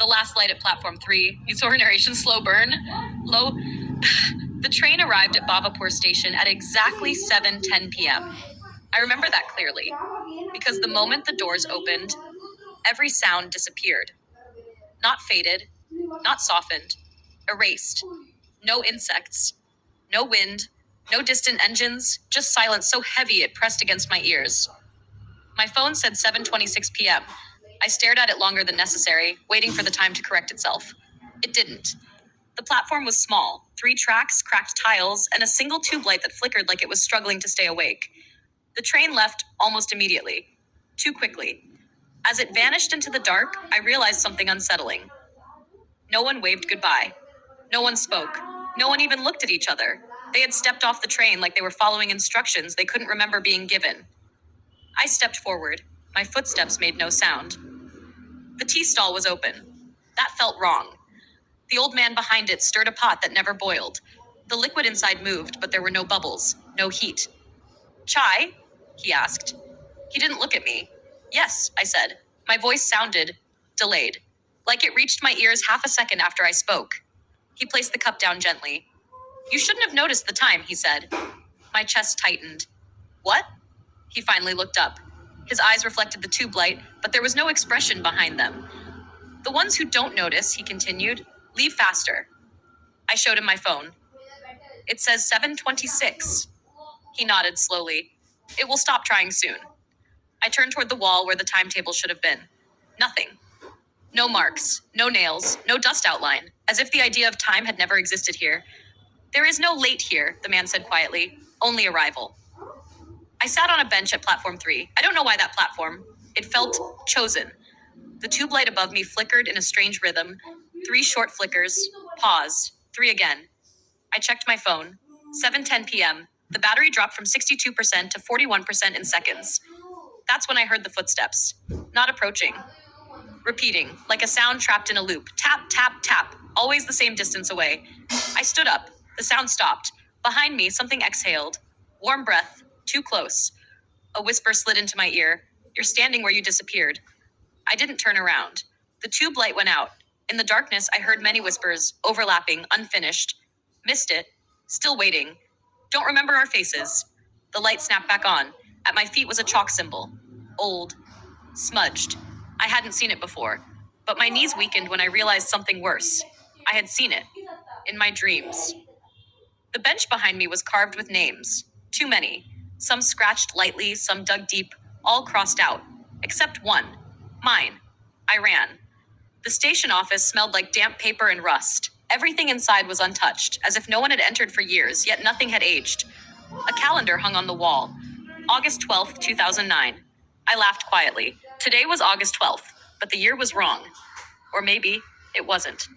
The last light at platform 3. You saw her narration slow burn. Low. The train arrived at Bhavapur station at exactly 7:10 p.m. I remember that clearly, because the moment the doors opened, every sound disappeared. Not faded, not softened, erased. No insects, no wind, no distant engines, just silence so heavy it pressed against my ears. My phone said 7:26 p.m. I stared at it longer than necessary, waiting for the time to correct itself. It didn't. The platform was small, 3 tracks, cracked tiles, and a single tube light that flickered like it was struggling to stay awake. The train left almost immediately. Too quickly. As it vanished into the dark, I realized something unsettling. No one waved goodbye. No one spoke. No one even looked at each other. They had stepped off the train like they were following instructions they couldn't remember being given. I stepped forward. My footsteps made no sound. The tea stall was open. That felt wrong. The old man behind it stirred a pot that never boiled. The liquid inside moved, but there were no bubbles, no heat. "Chai?" he asked. He didn't look at me. "Yes," I said. My voice sounded delayed, like it reached my ears half a second after I spoke. He placed the cup down gently. "You shouldn't have noticed the time," he said. My chest tightened. "What?" He finally looked up. His eyes reflected the tube light, but there was no expression behind them. "The ones who don't notice," he continued, "leave faster." I showed him my phone. "It says 7:26. He nodded slowly. "It will stop trying soon." I turned toward the wall where the timetable should have been. Nothing. No marks, no nails, no dust outline, as if the idea of time had never existed here. "There is no late here," the man said quietly. "Only arrival." I sat on a bench at platform 3. I don't know why that platform. It felt chosen. The tube light above me flickered in a strange rhythm. 3 short flickers. Pause. 3 again. I checked my phone. 7:10 p.m. The battery dropped from 62% to 41% in seconds. That's when I heard the footsteps. Not approaching. Repeating, like a sound trapped in a loop. Tap, tap, tap. Always the same distance away. I stood up. The sound stopped. Behind me, something exhaled. Warm breath. Too close. A whisper slid into my ear. "You're standing where you disappeared." I didn't turn around. The tube light went out. In the darkness, I heard many whispers, overlapping, unfinished. Missed it. Still waiting. Don't remember our faces. The light snapped back on. At my feet was a chalk symbol. Old. Smudged. I hadn't seen it before. But my knees weakened when I realized something worse. I had seen it. In my dreams. The bench behind me was carved with names. Too many. Some scratched lightly, some dug deep, all crossed out. Except one. Mine. I ran. The station office smelled like damp paper and rust. Everything inside was untouched, as if no one had entered for years, yet nothing had aged. A calendar hung on the wall. August 12th, 2009. I laughed quietly. Today was August 12th, but the year was wrong. Or maybe it wasn't.